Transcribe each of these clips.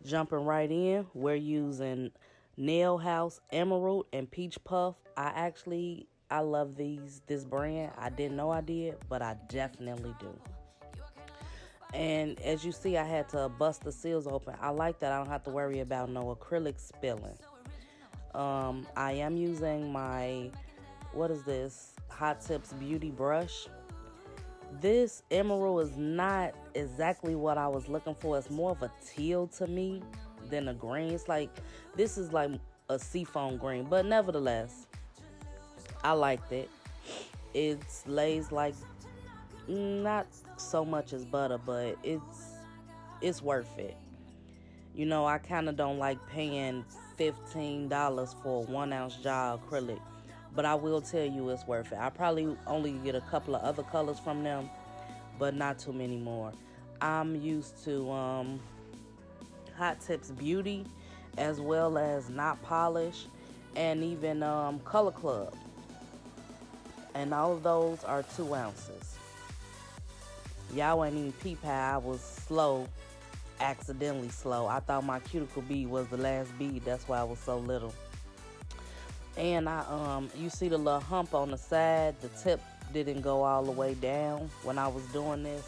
Jumping right in, we're using Nail House Emerald and Peach Puff. I love this brand. I didn't know I did, but I definitely do. And as you see, I had to bust the seals open. I like that I don't have to worry about no acrylic spilling. I am using my, what is this, Hot Tips Beauty Brush. This emerald is not exactly what I was looking for. It's more of a teal to me than a green. This is like a seafoam green, but nevertheless, I liked it. It lays like not so much as butter, but it's worth it. You know, I kind of don't like paying $15 for a 1 ounce jar of acrylic, but I will tell you it's worth it. I probably only get a couple of other colors from them, but not too many more. I'm used to Hot Tips Beauty, as well as Not Polish, and even Color Club. And all of those are 2 ounces. Y'all ain't even peep how I was slow, accidentally slow. I thought my cuticle bead was the last bead. That's why I was so little. And you see the little hump on the side. The tip didn't go all the way down when I was doing this.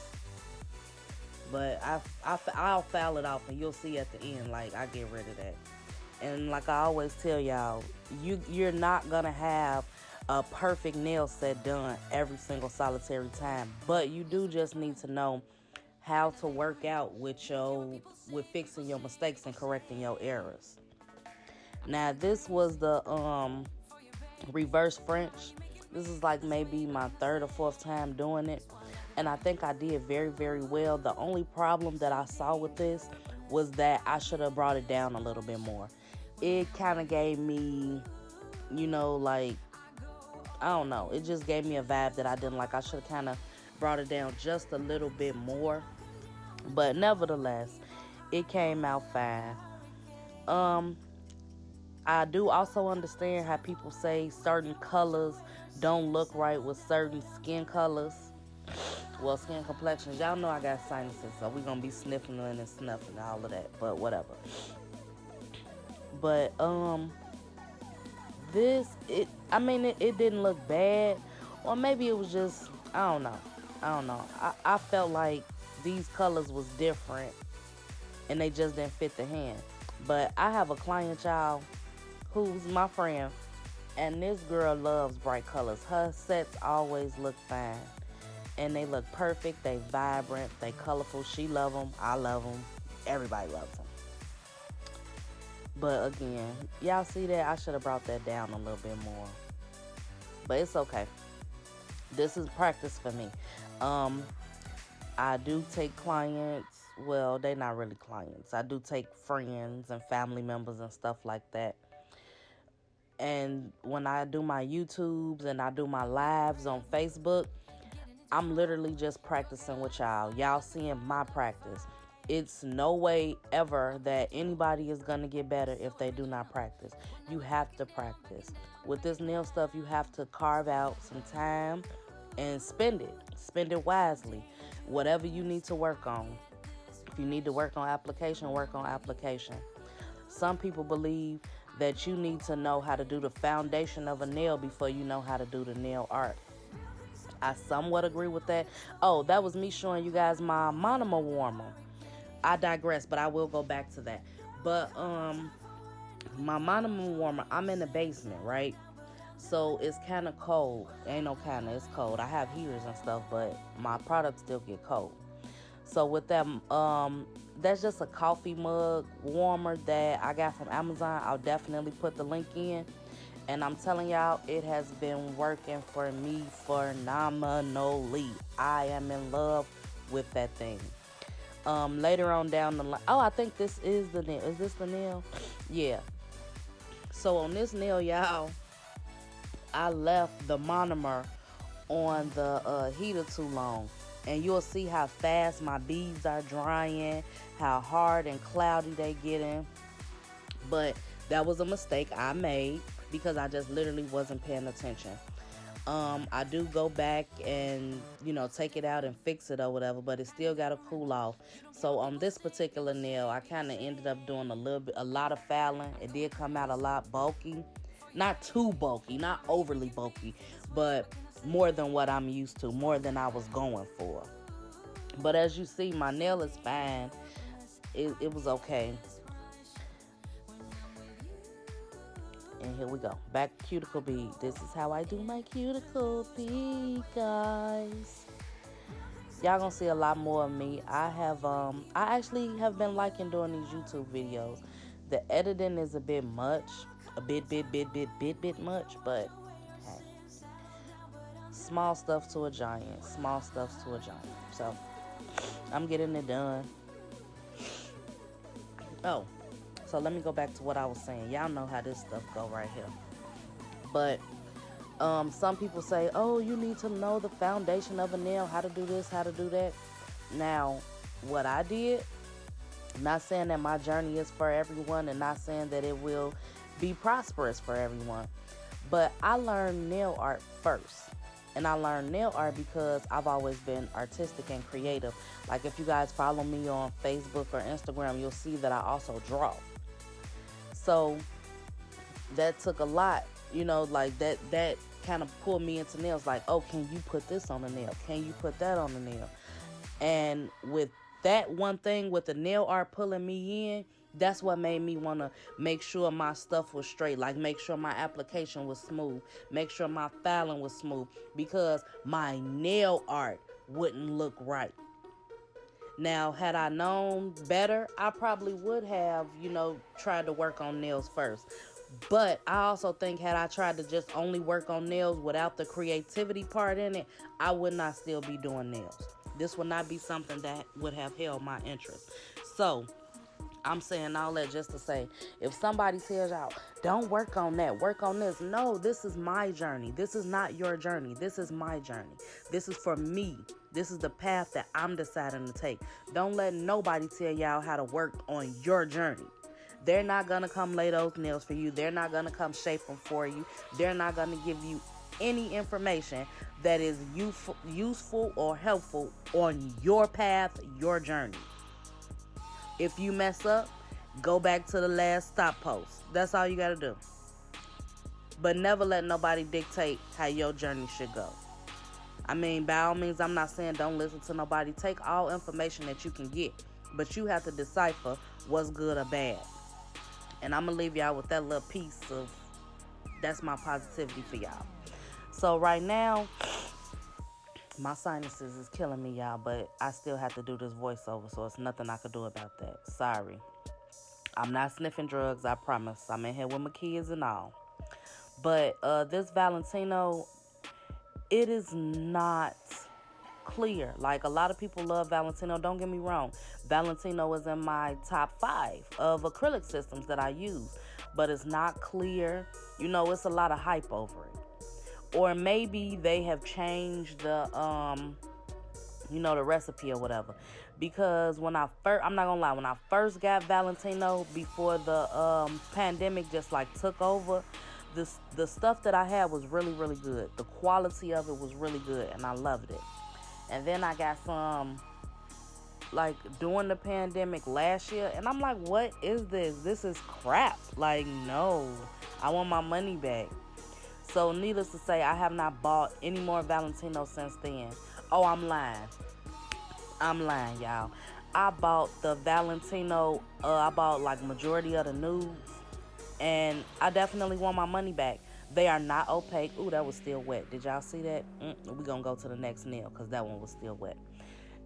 But I'll file it off, and you'll see at the end, like, I get rid of that. And like I always tell y'all, you're not going to have a perfect nail set done every single solitary time. But you do just need to know how to work out with fixing your mistakes and correcting your errors. Now, this was the reverse French. This is like maybe my 3rd or 4th time doing it, and I think I did very, very well. The only problem that I saw with this was that I should have brought it down a little bit more. It kind of gave me, like, I don't know. It just gave me a vibe that I didn't like. I should have kind of brought it down just a little bit more. But nevertheless, it came out fine. I do also understand how people say certain colors don't look right with certain skin colors. Well, skin complexions. Y'all know I got sinuses, so we're going to be sniffling and snuffing all of that. But whatever. But, it didn't look bad. Or maybe it was just, I don't know. I felt like these colors was different, and they just didn't fit the hand. But I have a client, y'all, who's my friend, and this girl loves bright colors. Her sets always look fine, and they look perfect. They vibrant, they colorful. She love them, I love them, everybody loves them. But again, y'all see that? I should have brought that down a little bit more, but it's okay. This is practice for me. I do take clients. Well, they're not really clients. I do take friends and family members and stuff like that. And when I do my YouTubes and I do my lives on Facebook, I'm literally just practicing with y'all. Y'all seeing my practice. It's no way ever that anybody is going to get better if they do not practice. You have to practice. With this nail stuff, you have to carve out some time and spend it. Spend it wisely. Whatever you need to work on. If you need to work on application, work on application. Some people believe that you need to know how to do the foundation of a nail before you know how to do the nail art. I somewhat agree with that. Oh, that was me showing you guys my monomer warmer. I digress, but I will go back to that. But my monomer warmer, I'm in the basement, right? So it's kind of cold. Ain't no kind of, it's cold. I have heaters and stuff, but my products still get cold. So with that, that's just a coffee mug warmer that I got from Amazon. I'll definitely put the link in. And I'm telling y'all, it has been working for me phenomenally. I am in love with that thing. Later on down the line, I think this is the nail. Is this the nail? Yeah. So on this nail, y'all, I left the monomer on the heater too long. And you'll see how fast my beads are drying, how hard and cloudy they getting. But that was a mistake I made because I just literally wasn't paying attention. I do go back and, take it out and fix it or whatever, but it still got to cool off. So on this particular nail, I kind of ended up doing a lot of fouling. It did come out a lot bulky. Not too bulky, not overly bulky, but more than what I'm used to, more than I was going for. But as you see, my nail is fine. It was okay. And here we go. Back cuticle bead. This is how I do my cuticle bead, guys. Y'all gonna see a lot more of me. I actually have been liking doing these YouTube videos. The editing is a bit much. A bit much, but hey. Small stuff to a giant. Small stuff to a giant. So, I'm getting it done. Oh, so let me go back to what I was saying. Y'all know how this stuff go right here. But some people say, oh, you need to know the foundation of a nail, how to do this, how to do that. Now, what I did, not saying that my journey is for everyone and not saying that it will be prosperous for everyone, but I learned nail art first. And I learned nail art because I've always been artistic and creative. Like if you guys follow me on Facebook or Instagram, you'll see that I also draw. So that took a lot, like that kind of pulled me into nails. Like, oh, can you put this on a nail? Can you put that on a nail? And with that one thing, with the nail art pulling me in, that's what made me want to make sure my stuff was straight. Like, make sure my application was smooth. Make sure my filing was smooth. Because my nail art wouldn't look right. Now, had I known better, I probably would have, tried to work on nails first. But I also think had I tried to just only work on nails without the creativity part in it, I would not still be doing nails. This would not be something that would have held my interest. So, I'm saying all that just to say, if somebody tells y'all, don't work on that, work on this. No, this is my journey. This is not your journey. This is my journey. This is for me. This is the path that I'm deciding to take. Don't let nobody tell y'all how to work on your journey. They're not going to come lay those nails for you. They're not going to come shape them for you. They're not going to give you any information that is useful or helpful on your path, your journey. If you mess up, go back to the last stop post. That's all you got to do. But never let nobody dictate how your journey should go. I mean, by all means, I'm not saying don't listen to nobody. Take all information that you can get. But you have to decipher what's good or bad. And I'm going to leave y'all with that little piece of, that's my positivity for y'all. So right now, my sinuses is killing me, y'all, but I still have to do this voiceover, so it's nothing I could do about that. Sorry. I'm not sniffing drugs, I promise. I'm in here with my kids and all. But this Valentino, it is not clear. Like, a lot of people love Valentino. Don't get me wrong. Valentino is in my top 5 of acrylic systems that I use. But it's not clear. It's a lot of hype over it. Or maybe they have changed the, the recipe or whatever. Because I'm not gonna lie, when I first got Valentino before the pandemic just like took over, the stuff that I had was really, really good. The quality of it was really good, and I loved it. And then I got some like during the pandemic last year, and I'm like, what is this? This is crap. Like, no, I want my money back. So needless to say, I have not bought any more Valentino since then. Oh, I'm lying, y'all. I bought the Valentino, I bought like majority of the nudes, and I definitely want my money back. They are not opaque. Ooh, that was still wet. Did y'all see that? We're going to go to the next nail because that one was still wet.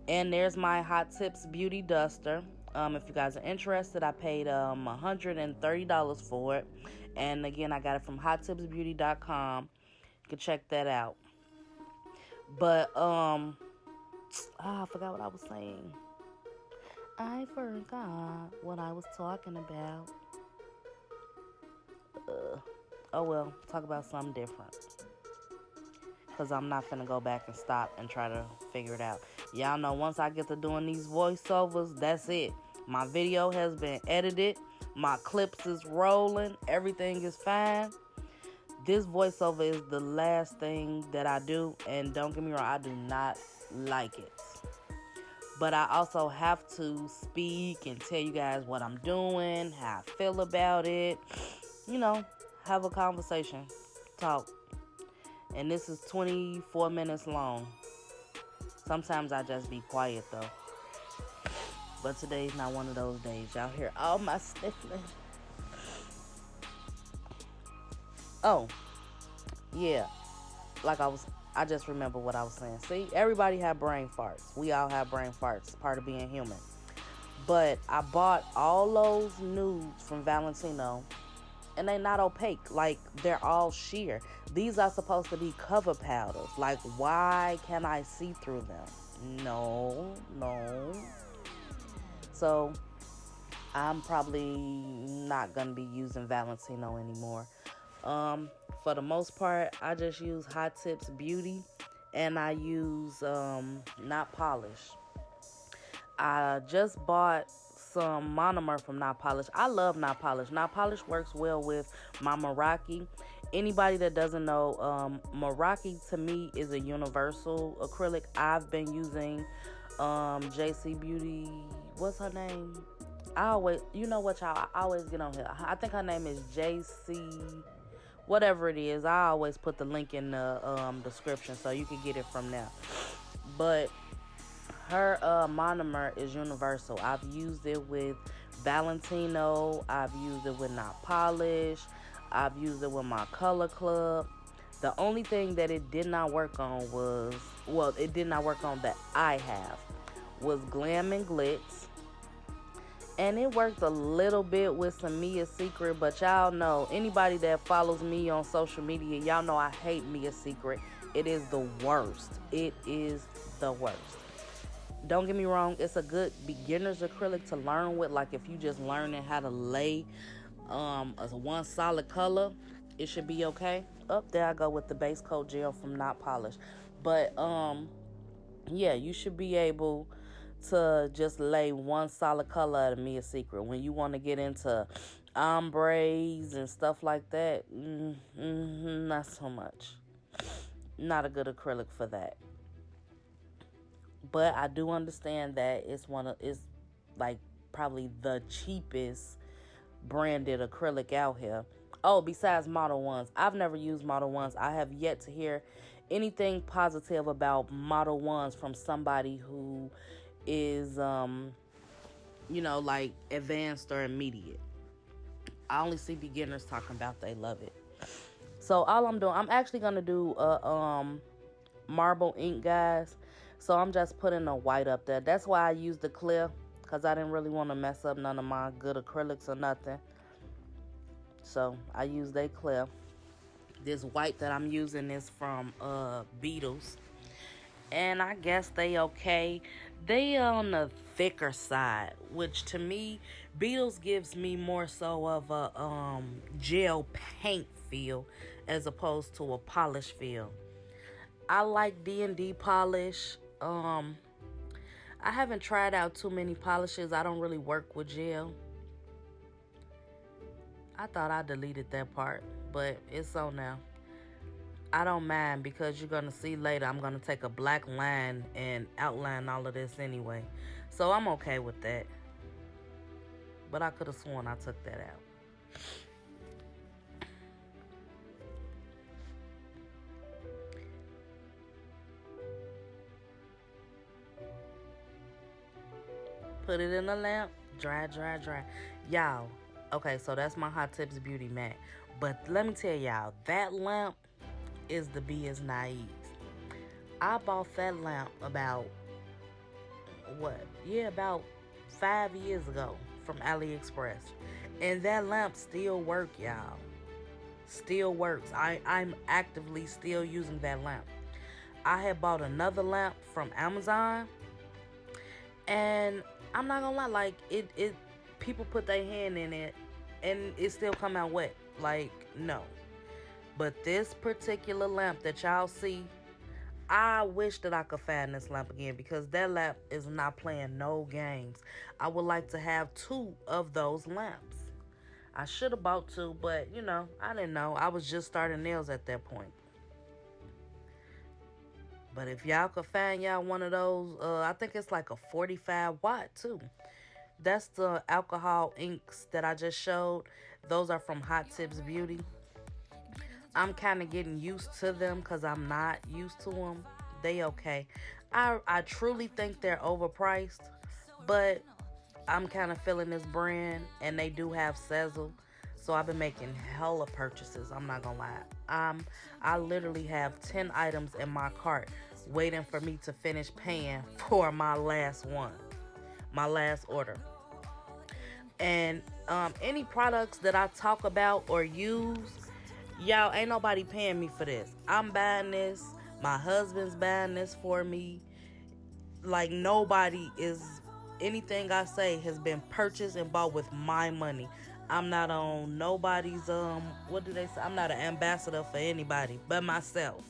And there's my Hot Tips Beauty Duster. If you guys are interested, I paid $130 for it. And again, I got it from hottipsbeauty.com. You can check that out. But, I forgot what I was saying. I forgot what I was talking about. Oh well, talk about something different. Because I'm not finna go back and stop and try to figure it out. Y'all know once I get to doing these voiceovers, that's it. My video has been edited. My clips is rolling. Everything is fine. This voiceover is the last thing that I do, and don't get me wrong, I do not like it. But I also have to speak and tell you guys what I'm doing, how I feel about it. You know, have a conversation, talk. And this is 24 minutes long. Sometimes I just be quiet though. But today's not one of those days. Y'all hear all my sniffling. Oh, yeah. Like I just remember what I was saying. See, everybody have brain farts. We all have brain farts. Part of being human. But I bought all those nudes from Valentino, and they're not opaque. Like, they're all sheer. These are supposed to be cover powders. Like, why can't I see through them? No. So I'm probably not gonna be using Valentino anymore. For the most part, I just use Hot Tips Beauty, and I use Not Polish. I just bought some monomer from Not Polish. I love Not Polish. Not Polish works well with my Meraki. Anybody that doesn't know, Meraki to me is a universal acrylic. I've been using JC Beauty. What's her name? I always, you know what, y'all? I always get on here. I think her name is JC. Whatever it is, I always put the link in the description so you can get it from there. But her monomer is universal. I've used it with Valentino. I've used it with Not Polish. I've used it with my Color Club. The only thing that it did not work on was, well, it did not work on that I have, was Glam and Glitz. And it worked a little bit with some Mia Secret, but y'all know, anybody that follows me on social media, y'all know I hate Mia Secret. It is the worst. It is the worst. Don't get me wrong, it's a good beginner's acrylic to learn with. Like, if you just learning how to lay as one solid color, it should be okay. Up there I go with the base coat gel from Not Polish. But yeah, you should be able to just lay one solid color at a Mia Secret. When you want to get into ombres and stuff like that, not so much. Not a good acrylic for that. But I do understand that it's like probably the cheapest branded acrylic out here. Oh, besides Model Ones. I've never used Model Ones. I have yet to hear anything positive about Model Ones from somebody who is like advanced or immediate. I only see beginners talking about they love it. So all I'm doing, I'm actually gonna do a marble ink, guys. So I'm just putting a white up there. That's why I used the clear, because I didn't really want to mess up none of my good acrylics or nothing. So I used a clear. This white that I'm using is from Beetles. And I guess they okay. They on the thicker side, which to me, Beetles gives me more so of a gel paint feel as opposed to a polish feel. I like D&D polish. I haven't tried out too many polishes. I don't really work with gel. I thought I deleted that part, but it's on now. I don't mind, because you're going to see later I'm going to take a black line and outline all of this anyway. So I'm okay with that. But I could have sworn I took that out. Put it in the lamp. Dry. Y'all, okay, so that's my Hot Tips Beauty Matte. But let me tell y'all, that lamp is the B is naive. I bought that lamp about 5 years ago from AliExpress. And that lamp still works, y'all. Still works. I'm actively still using that lamp. I had bought another lamp from Amazon, and I'm not gonna lie, like it people put their hand in it and it still come out wet. Like, no. But this particular lamp that y'all see, I wish that I could find this lamp again, because that lamp is not playing no games. I would like to have 2 of those lamps. I should have bought two, but you know, I didn't know. I was just starting nails at that point. But if y'all could find y'all one of those, I think it's like a 45 watt too. That's the alcohol inks that I just showed. Those are from Hot Tips Beauty. I'm kind of getting used to them because I'm not used to them. They okay. I truly think they're overpriced, but I'm kind of feeling this brand, and they do have Sezzle. So I've been making hella purchases. I'm not gonna lie. I literally have 10 items in my cart waiting for me to finish paying for my last one, my last order. And any products that I talk about or use, y'all, ain't nobody paying me for this. I'm buying this. My husband's buying this for me. Like, nobody is, anything I say has been purchased and bought with my money. I'm not on nobody's, what do they say? I'm not an ambassador for anybody but myself.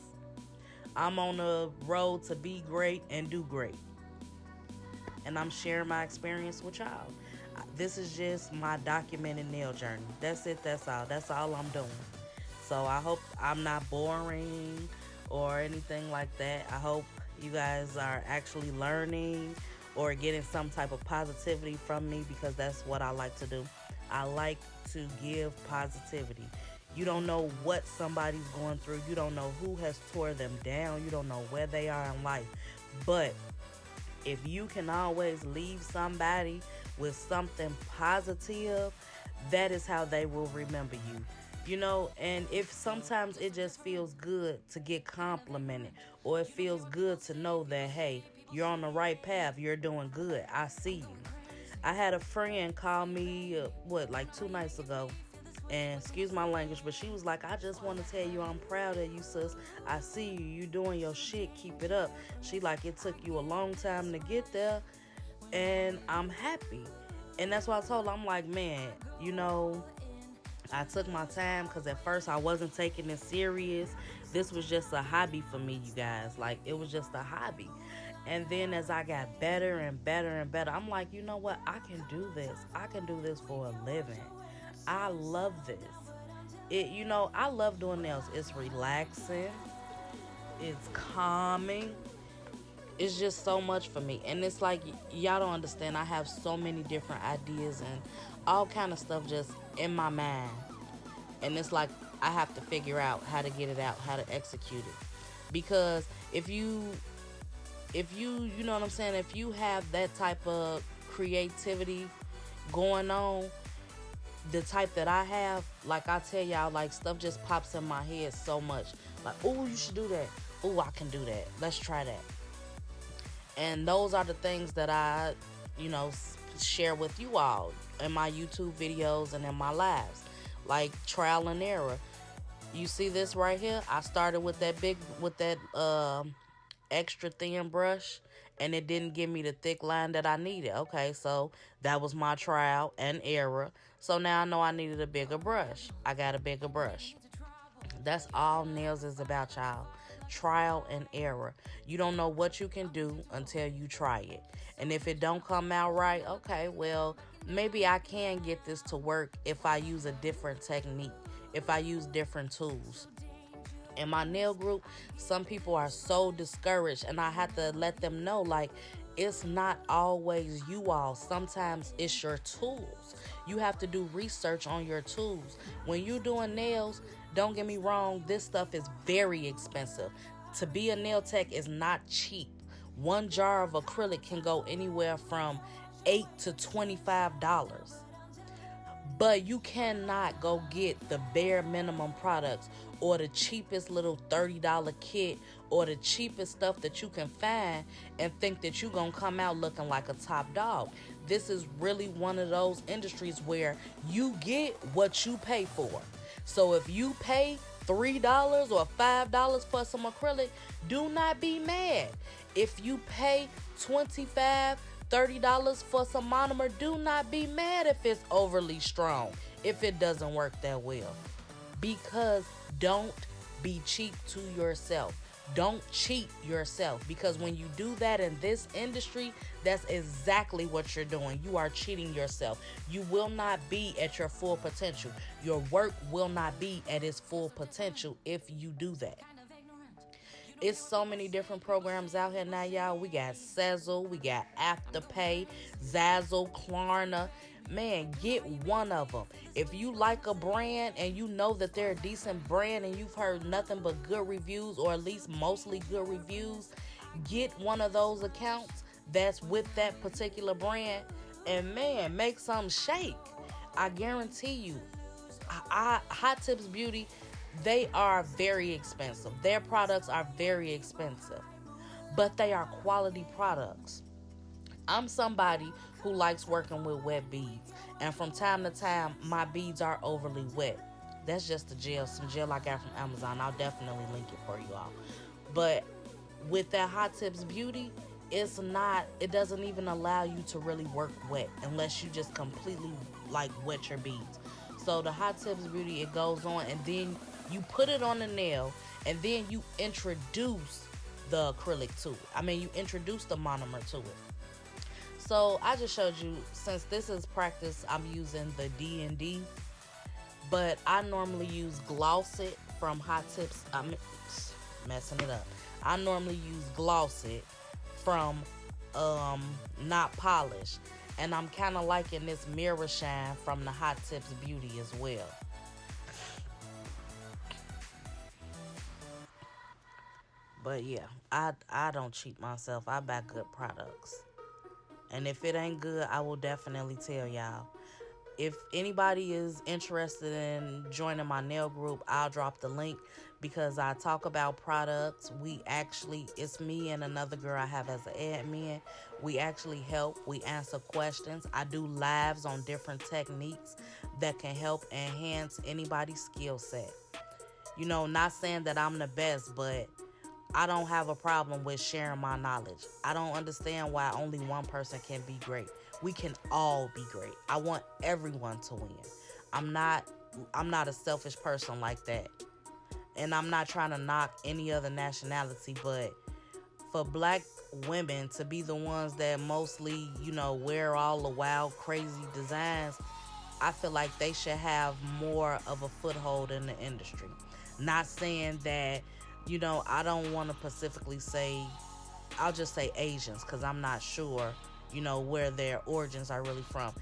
I'm on the road to be great and do great. And I'm sharing my experience with y'all. This is just my documented nail journey. That's it. That's all. That's all I'm doing. So I hope I'm not boring or anything like that. I hope you guys are actually learning or getting some type of positivity from me, because that's what I like to do. I like to give positivity. You don't know what somebody's going through. You don't know who has tore them down. You don't know where they are in life. But if you can always leave somebody with something positive, that is how they will remember you. You know, and if sometimes it just feels good to get complimented, or it feels good to know that, hey, you're on the right path, you're doing good, I see you. I had a friend call me, like 2 nights ago, and excuse my language, but she was like, I just want to tell you I'm proud of you, sis. I see you. You doing your shit. Keep it up. She like, it took you a long time to get there, and I'm happy. And that's why I told her, I'm like, man, you know, I took my time because at first I wasn't taking it serious. This was just a hobby for me, you guys. Like, it was just a hobby. And then as I got better and better and better, I'm like, you know what? I can do this. I can do this for a living. I love this. I love doing nails. It's relaxing. It's calming. It's just so much for me. And it's like, y'all don't understand. I have so many different ideas and all kind of stuff just in my mind. And it's like, I have to figure out how to get it out, how to execute it. Because you know what I'm saying, if you have that type of creativity going on, the type that I have, like I tell y'all, like stuff just pops in my head so much. Like, oh, you should do that. Oh, I can do that. Let's try that. And those are the things that I, share with you all in my YouTube videos and in my lives. Like trial and error. You see this right here? I started with that extra thin brush, and it didn't give me the thick line that I needed. Okay, so that was my trial and error. So now I know I needed a bigger brush. I got a bigger brush. That's all nails is about, y'all. Trial and error. You don't know what you can do until you try it. And if it don't come out right, okay, well, maybe I can get this to work if I use a different technique, if I use different tools. In my nail group, some people are so discouraged, and I have to let them know, like, it's not always you all. Sometimes it's your tools. You have to do research on your tools. When you're doing nails, don't get me wrong, this stuff is very expensive. To be a nail tech is not cheap. One jar of acrylic can go anywhere from $8 to $25. But you cannot go get the bare minimum products or the cheapest little $30 kit or the cheapest stuff that you can find and think that you're going to come out looking like a top dog. This is really one of those industries where you get what you pay for. So if you pay $3 or $5 for some acrylic, do not be mad. If you pay $25-$30 for some monomer, do not be mad if it's overly strong, if it doesn't work that well. Because don't be cheap to yourself. Don't cheat yourself, because when you do that in this industry, that's exactly what you're doing. You are cheating yourself. You will not be at your full potential. Your work will not be at its full potential if you do that. It's so many different programs out here now, y'all. We got Sezzle, we got Afterpay, Zazzle, Klarna. Man, get one of them. If you like a brand and you know that they're a decent brand and you've heard nothing but good reviews, or at least mostly good reviews, get one of those accounts that's with that particular brand, and man, make some shake. I guarantee you, Hot Tips Beauty, they are very expensive. Their products are very expensive, but they are quality products. I'm somebody who likes working with wet beads, and from time to time, my beads are overly wet. That's just the gel, some gel I got from Amazon. I'll definitely link it for you all. But with that Hot Tips Beauty, it's not, it doesn't even allow you to really work wet unless you just completely like wet your beads. So the Hot Tips Beauty, it goes on, and then you put it on the nail, and then you introduce the acrylic to it. I mean, you introduce the monomer to it. So I just showed you, since this is practice, I'm using the D&D, but I normally use Gloss It from Hot Tips. I'm messing it up. I normally use Gloss It from Not Polish, and I'm kind of liking this Mirror Shine from the Hot Tips Beauty as well. But yeah, I don't cheat myself. I buy good products. And if it ain't good, I will definitely tell y'all. If anybody is interested in joining my nail group, I'll drop the link, because I talk about products. We actually, it's me and another girl I have as an admin. We actually help. We answer questions. I do lives on different techniques that can help enhance anybody's skill set. You know, not saying that I'm the best, but I don't have a problem with sharing my knowledge. I don't understand why only one person can be great. We can all be great. I want everyone to win. I'm not I'm not a selfish person like that. And I'm not trying to knock any other nationality, but for black women to be the ones that mostly, wear all the wild, crazy designs, I feel like they should have more of a foothold in the industry. Not saying that, I don't want to specifically say, I'll just say Asians, because I'm not sure, where their origins are really from.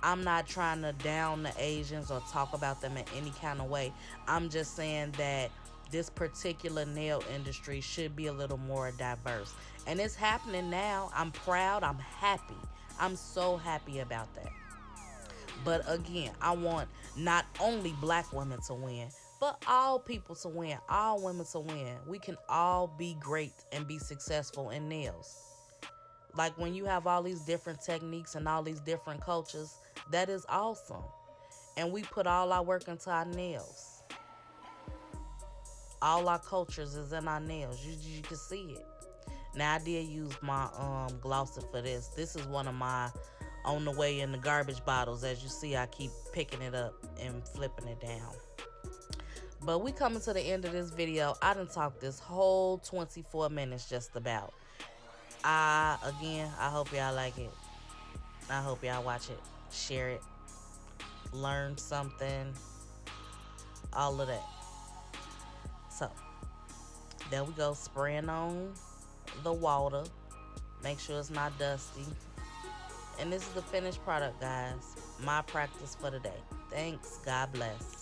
I'm not trying to down the Asians or talk about them in any kind of way. I'm just saying that this particular nail industry should be a little more diverse. And it's happening now. I'm proud. I'm happy. I'm so happy about that. But again, I want not only black women to win, but all people to win, all women to win. We can all be great and be successful in nails. Like when you have all these different techniques and all these different cultures, that is awesome. And we put all our work into our nails. All our cultures is in our nails. You can see it. Now I did use my glosser for this. This is one of my on the way in the garbage bottles. As you see, I keep picking it up and flipping it down. But we coming to the end of this video. I done talked this whole 24 minutes just about. I hope y'all like it. I hope y'all watch it, share it, learn something, all of that. So, there we go, spraying on the water. Make sure it's not dusty. And this is the finished product, guys. My practice for today. Thanks. God bless.